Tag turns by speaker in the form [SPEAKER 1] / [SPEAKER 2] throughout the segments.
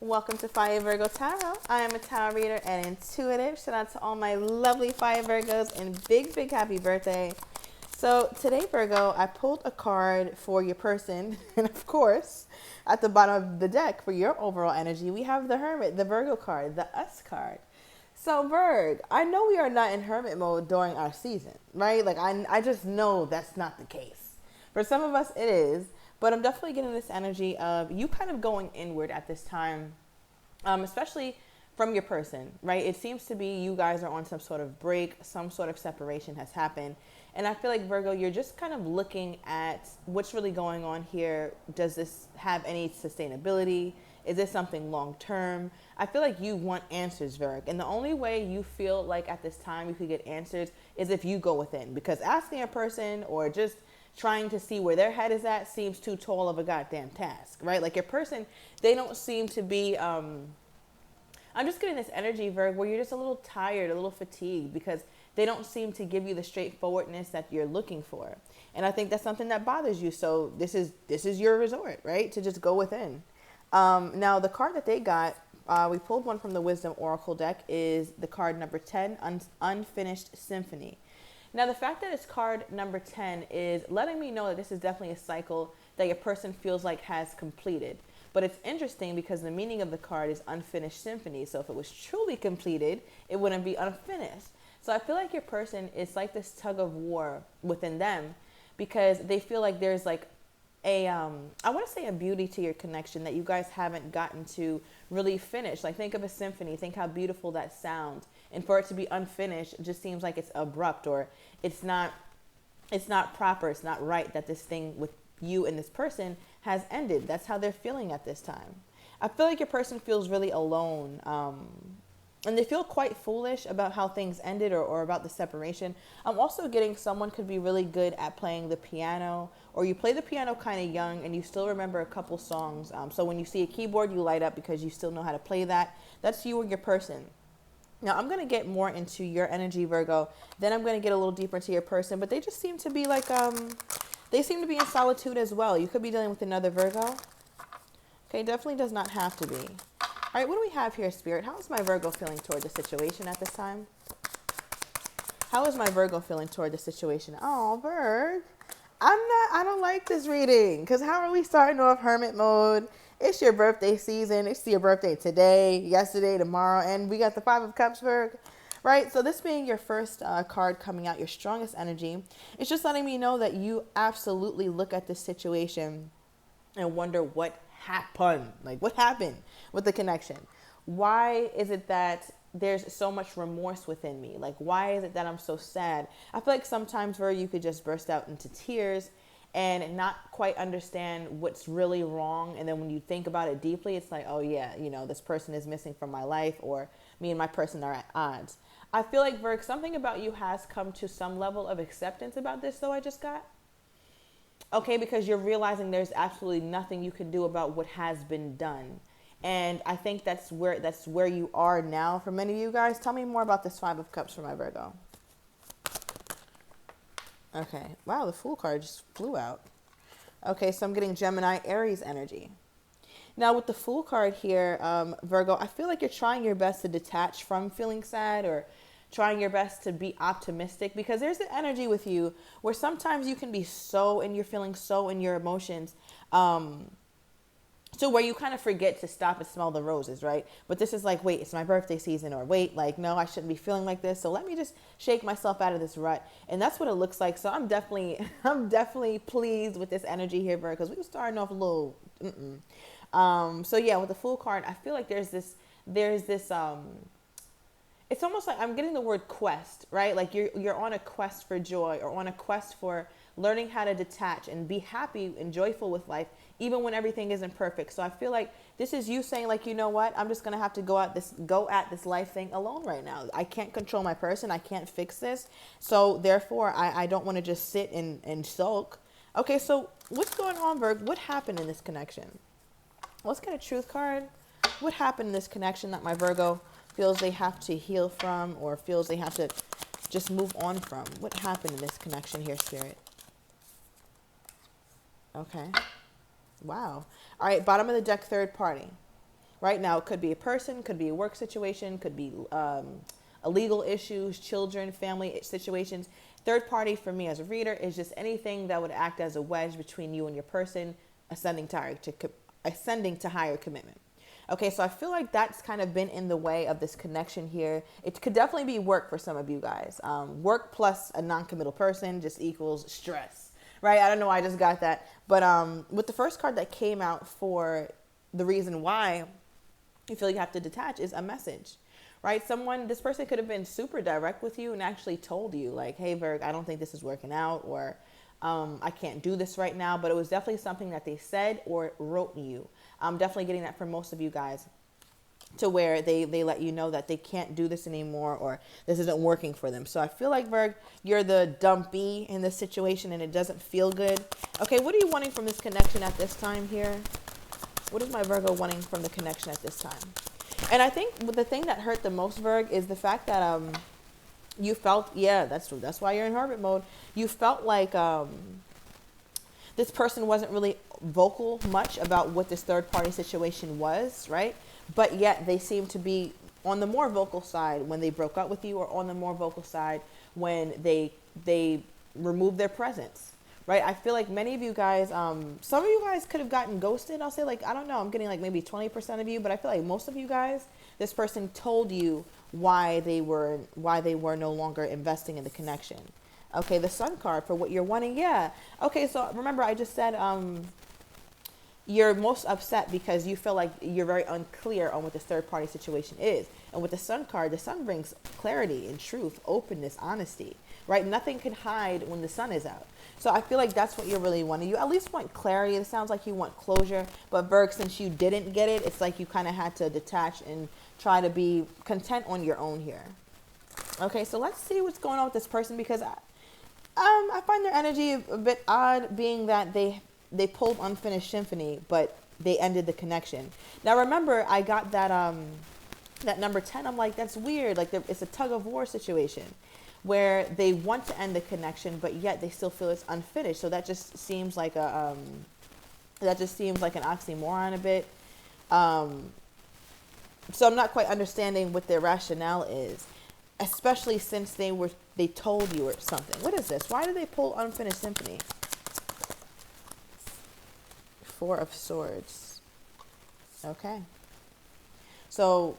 [SPEAKER 1] Welcome to Fire Virgo Tarot. I am a tarot reader and intuitive. Shout out to all my lovely Fire Virgos and big happy birthday. So today, Virgo, I pulled a card for your person. And of course, at the bottom of the deck for your overall energy, we have the Hermit, the Virgo card, the Us card. So Virg, I know we are not in hermit mode during our season, right? Like I just know that's not the case. For some of us it is, but I'm definitely getting this energy of you kind of going inward at this time, especially from your person, right? It seems to be you guys are on some sort of break, some sort of separation has happened. And I feel like, Virgo, you're just kind of looking at what's really going on here. Does this have any sustainability? Is this something long term? I feel like you want answers, Virgo. And the only way you feel like at this time you could get answers is if you go within. Because asking a person or just trying to see where their head is at seems too tall of a goddamn task, right? Like your person, they don't seem to be, I'm just getting this energy, Virgo, where you're just a little tired, a little fatigued because they don't seem to give you the straightforwardness that you're looking for. And I think that's something that bothers you. So this is your resort, right? To just go within. Now the card that they got, we pulled one from the Wisdom Oracle deck, is the card number 10, Unfinished Symphony. Now, the fact that it's card number 10 is letting me know that this is definitely a cycle that your person feels like has completed. But it's interesting because the meaning of the card is unfinished symphony. So if it was truly completed, it wouldn't be unfinished. So I feel like your person is like this tug of war within them because they feel like there's like I want to say a beauty to your connection that you guys haven't gotten to really finish. Like think of a symphony, think how beautiful that sounds. And for it to be unfinished, it just seems like it's abrupt or it's not proper, it's not right that this thing with you and this person has ended. That's how they're feeling at this time. I feel like your person feels really alone. And they feel quite foolish about how things ended or about the separation. I'm also getting someone could be really good at playing the piano, or you play the piano kind of young and you still remember a couple songs. So when you see a keyboard, you light up because you still know how to play that. That's you or your person. Now, I'm going to get more into your energy, Virgo. Then I'm going to get a little deeper into your person. But they just seem to be like, they seem to be in solitude as well. You could be dealing with another Virgo. Okay, definitely does not have to be. All right, what do we have here, Spirit? How is my Virgo feeling toward the situation at this time? How is my Virgo feeling toward the situation? Oh, Virg, I don't like this reading because how are we starting off hermit mode? It's your birthday season. It's your birthday today, yesterday, tomorrow, and we got the Five of Cups, Virg, right? So this being your first card coming out, your strongest energy, it's just letting me know that you absolutely look at this situation and wonder what happened. Like what happened with the connection? Why is it that there's so much remorse within me? Like why is it that I'm so sad? I feel like sometimes where you could just burst out into tears and not quite understand what's really wrong, and then when you think about it deeply, it's like, oh yeah, this person is missing from my life, or me and my person are at odds. I feel like, Virg, something about you has come to some level of acceptance about this, though. I just got okay, because you're realizing there's absolutely nothing you can do about what has been done. And I think that's where you are now for many of you guys. Tell me more about this Five of Cups for my Virgo. Okay. Wow, the Fool card just flew out. Okay, so I'm getting Gemini, Aries energy. Now with the Fool card here, Virgo, I feel like you're trying your best to detach from feeling sad or trying your best to be optimistic, because there's an energy with you where sometimes you can be so in your feelings, so in your emotions, so where you kind of forget to stop and smell the roses, right? But this is like, wait, it's my birthday season, or wait, like, no, I shouldn't be feeling like this. So let me just shake myself out of this rut. And that's what it looks like. So I'm definitely pleased with this energy here, Virgo, because we were starting off a little, so yeah, with the Fool card, I feel like there's this, it's almost like I'm getting the word quest, right? Like you're on a quest for joy, or on a quest for learning how to detach and be happy and joyful with life, even when everything isn't perfect. So I feel like this is you saying, like, you know what? I'm just going to have to go at this life thing alone right now. I can't control my person. I can't fix this. So therefore, I don't want to just sit and sulk. Okay, so what's going on, Virg? What happened in this connection? Let's get a truth card. What happened in this connection that my Virgo feels they have to heal from, or feels they have to just move on from? What happened in this connection here, Spirit? Okay. Wow. All right, bottom of the deck, third party. Right now, it could be a person, could be a work situation, could be illegal issues, children, family situations. Third party for me as a reader is just anything that would act as a wedge between you and your person, ascending to higher commitment. Okay, so I feel like that's kind of been in the way of this connection here. It could definitely be work for some of you guys. Work plus a non-committal person just equals stress, right? I don't know why I just got that. But with the first card that came out for the reason why you feel you have to detach is a message, right? This person could have been super direct with you and actually told you like, hey, Virg, I don't think this is working out, or I can't do this right now. But it was definitely something that they said or wrote you. I'm definitely getting that from most of you guys, to where they let you know that they can't do this anymore, or this isn't working for them. So I feel like, Virg, you're the dumpy in this situation and it doesn't feel good. Okay, what are you wanting from this connection at this time here? What is my Virgo wanting from the connection at this time? And I think the thing that hurt the most, Virg, is the fact that you felt, yeah, that's why you're in hermit mode. You felt like this person wasn't really vocal much about what this third party situation was, right? But yet they seem to be on the more vocal side when they broke up with you, or on the more vocal side when they removed their presence, right? I feel like many of you guys, some of you guys could have gotten ghosted. I'll say, like, I don't know, I'm getting like maybe 20% of you, but I feel like most of you guys, this person told you why they were no longer investing in the connection. Okay, the Sun card for what you're wanting. Yeah. Okay, so remember I just said you're most upset because you feel like you're very unclear on what this third party situation is. And with the Sun card, the Sun brings clarity and truth, openness, honesty, right? Nothing can hide when the sun is out. So I feel like that's what you're really wanting. You at least want clarity. It sounds like you want closure. But Virg, since you didn't get it, it's like you kind of had to detach and try to be content on your own here. Okay, so let's see what's going on with this person, because I find their energy a bit odd, being that they pulled Unfinished Symphony, but they ended the connection. Now remember, I got that number 10. I'm like, that's weird. Like, it's a tug of war situation where they want to end the connection, but yet they still feel it's unfinished. So that just seems like an oxymoron a bit. So I'm not quite understanding what their rationale is, especially since they told you or something. What is this? Why did they pull Unfinished Symphony? Four of Swords. Okay. So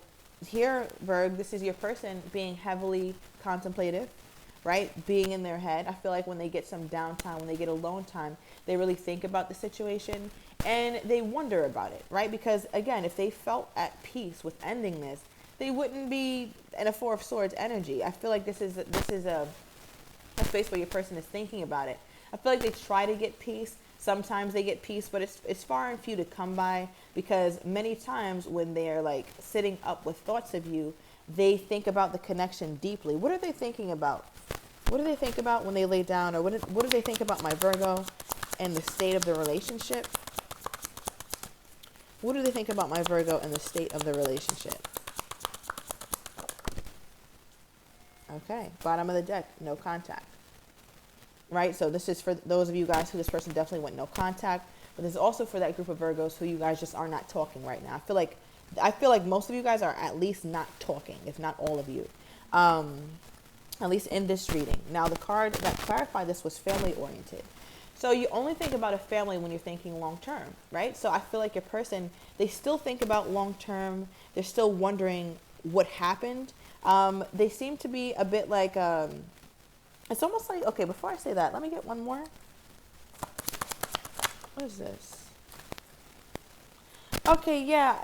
[SPEAKER 1] here, Virg, this is your person being heavily contemplative, right? Being in their head. I feel like when they get some downtime, when they get alone time, they really think about the situation and they wonder about it, right? Because again, if they felt at peace with ending this, they wouldn't be in a Four of Swords energy. I feel like this is a space where your person is thinking about it. I feel like they try to get peace. Sometimes they get peace, but it's far and few to come by, because many times when they're like sitting up with thoughts of you, they think about the connection deeply. What are they thinking about? What do they think about when they lay down? Or what do they think about my Virgo and the state of the relationship? What do they think about my Virgo and the state of the relationship? Okay, bottom of the deck, no contact. Right, so this is for those of you guys who this person definitely went no contact, but this is also for that group of Virgos who you guys just are not talking right now. I feel like most of you guys are at least not talking, if not all of you, at least in this reading. Now, the card that clarified this was family oriented. So you only think about a family when you're thinking long term, right? So I feel like your person, they still think about long term. They're still wondering what happened. They seem to be a bit like, it's almost like, okay, before I say that, let me get one more. What is this? Okay, yeah,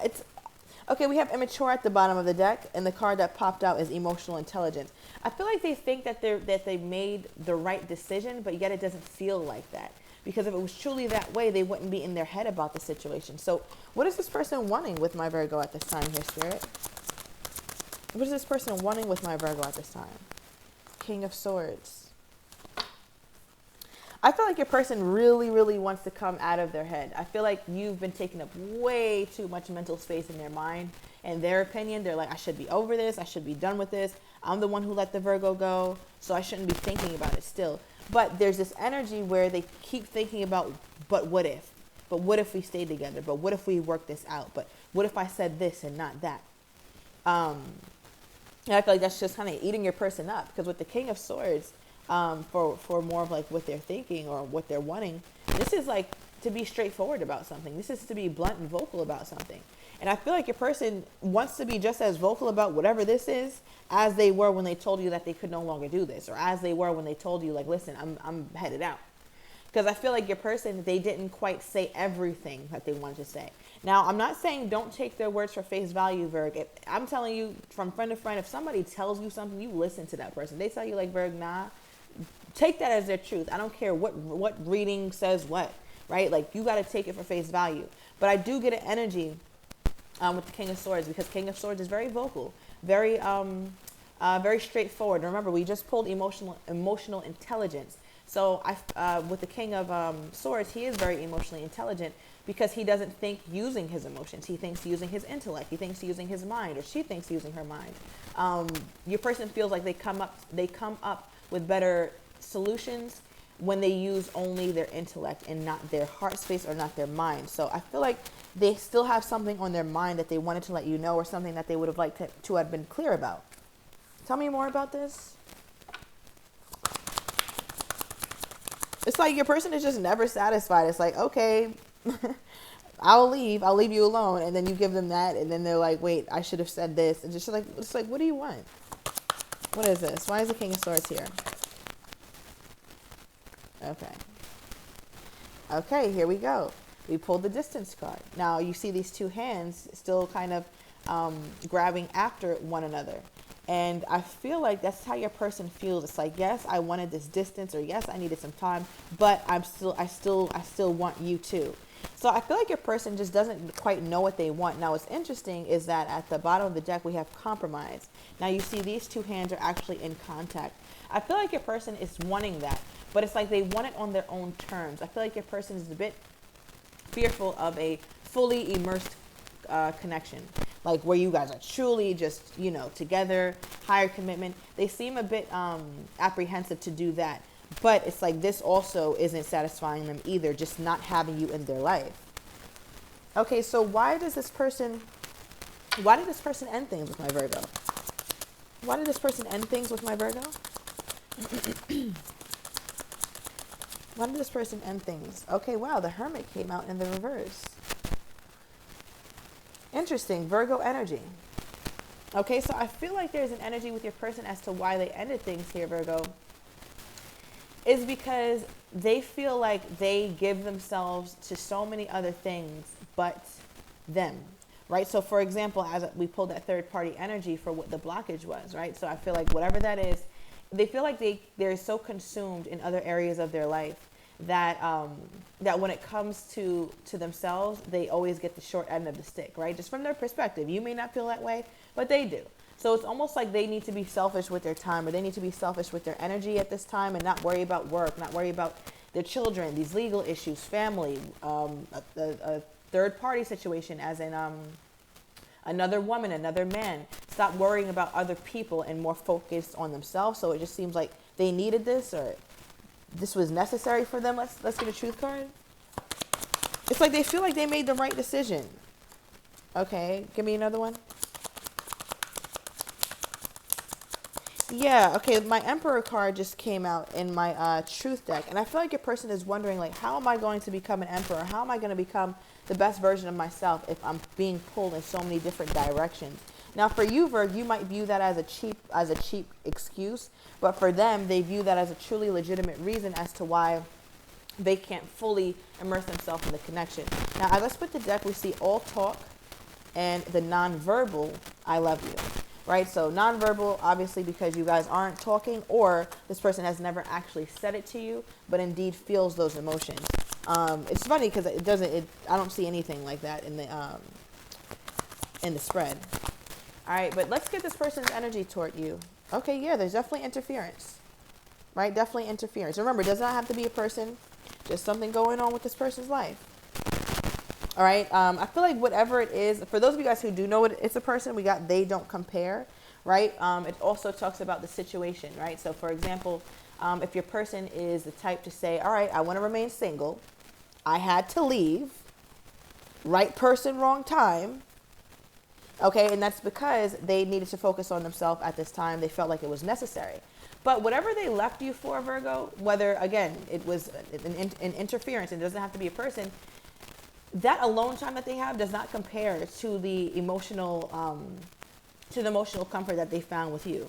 [SPEAKER 1] okay, we have immature at the bottom of the deck, and the card that popped out is emotional intelligence. I feel like they think that they made the right decision, but yet it doesn't feel like that. Because if it was truly that way, they wouldn't be in their head about the situation. So what is this person wanting with my Virgo at this time here, Spirit? What is this person wanting with my Virgo at this time? King of Swords. I feel like your person really, really wants to come out of their head. I feel like you've been taking up way too much mental space in their mind. In their opinion, they're like, I should be over this. I should be done with this. I'm the one who let the Virgo go, so I shouldn't be thinking about it still. But there's this energy where they keep thinking about, but what if? But what if we stay together? But what if we work this out? But what if I said this and not that? And I feel like that's just kind of eating your person up, because with the King of Swords, for more of like what they're thinking or what they're wanting, this is like to be straightforward about something. This is to be blunt and vocal about something. And I feel like your person wants to be just as vocal about whatever this is as they were when they told you that they could no longer do this, or as they were when they told you, like, listen, I'm headed out. Because I feel like your person, they didn't quite say everything that they wanted to say. Now, I'm not saying don't take their words for face value, Virg. I'm telling you from friend to friend, if somebody tells you something, you listen to that person. They tell you, like, Virg, nah, take that as their truth. I don't care what reading says what, right? Like, you got to take it for face value. But I do get an energy with the King of Swords, because King of Swords is very vocal, very straightforward. Remember, we just pulled emotional intelligence. So with the King of Swords, he is very emotionally intelligent, because he doesn't think using his emotions. He thinks using his intellect. He thinks using his mind, or she thinks using her mind. Your person feels like they come up with better solutions when they use only their intellect and not their heart space or not their mind. So I feel like they still have something on their mind that they wanted to let you know, or something that they would have liked to have been clear about. Tell me more about this. It's like your person is just never satisfied. It's like, okay, I'll leave you alone. And then you give them that, and then they're like, wait, I should have said this. And just like, it's like, what do you want? What is this? Why is the King of Swords here? Okay, here we go. We pulled the Distance card. Now you see these two hands still kind of grabbing after one another. And I feel like that's how your person feels. It's like, yes, I wanted this distance, or yes, I needed some time, but I still want you too. So I feel like your person just doesn't quite know what they want. Now, what's interesting is that at the bottom of the deck, we have compromise. Now you see these two hands are actually in contact. I feel like your person is wanting that, but it's like they want it on their own terms. I feel like your person is a bit fearful of a fully immersed connection, like where you guys are truly just, together, higher commitment. They seem a bit apprehensive to do that, but it's like this also isn't satisfying them either, just not having you in their life. Okay, so why did this person end things with my Virgo? Why did this person end things with my Virgo? Why did this person end things? Okay, wow, the Hermit came out in the reverse. Interesting, Virgo energy. Okay, so I feel like there's an energy with your person as to why they ended things here, Virgo, is because they feel like they give themselves to so many other things but them, right? So for example, as we pulled that third party energy for what the blockage was, right? So I feel like whatever that is, they feel like they're so consumed in other areas of their life that that when it comes to themselves, they always get the short end of the stick, right? Just from their perspective. You may not feel that way, but they do. So it's almost like they need to be selfish with their time, or they need to be selfish with their energy at this time, and not worry about work, not worry about their children, these legal issues, family, a third party situation, as in another woman, another man. Stop worrying about other people and more focused on themselves. So it just seems like they needed this, or this was necessary for them. Let's get a truth card. It's like they feel like they made the right decision. Okay, give me another one. Yeah, okay, my Emperor card just came out in my truth deck, and I feel like your person is wondering, like, how am I going to become an Emperor? How am I going to become the best version of myself if I'm being pulled in so many different directions? Now, for you, Virg, you might view that as a cheap excuse, but for them, they view that as a truly legitimate reason as to why they can't fully immerse themselves in the connection. Now, as I split the deck, we see all talk and the nonverbal, I love you. Right, so nonverbal, obviously, because you guys aren't talking, or this person has never actually said it to you, but indeed feels those emotions. It's funny because I don't see anything like that in the spread. All right, but let's get this person's energy toward you. Okay, yeah, there's definitely interference, right? Definitely interference. Remember, it does not have to be a person, just something going on with this person's life. All right, I feel like whatever it is, for those of you guys who do know it's a person, we got they don't compare, right? It also talks about the situation, right? So for example, if your person is the type to say, all right, I want to remain single, I had to leave, right person, wrong time, Okay, and that's because they needed to focus on themselves at this time. They felt like it was necessary. But whatever they left you for, Virgo, whether, again, it was an interference, and it doesn't have to be a person, that alone time that they have does not compare to the emotional comfort that they found with you.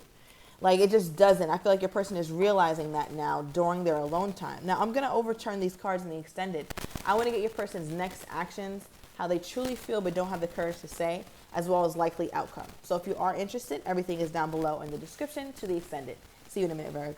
[SPEAKER 1] Like, it just doesn't. I feel like your person is realizing that now during their alone time. Now, I'm going to overturn these cards in the extended. I want to get your person's next actions, how they truly feel but don't have the courage to say, as well as likely outcome. So if you are interested, everything is down below in the description to the extended. See you in a minute, Virgo.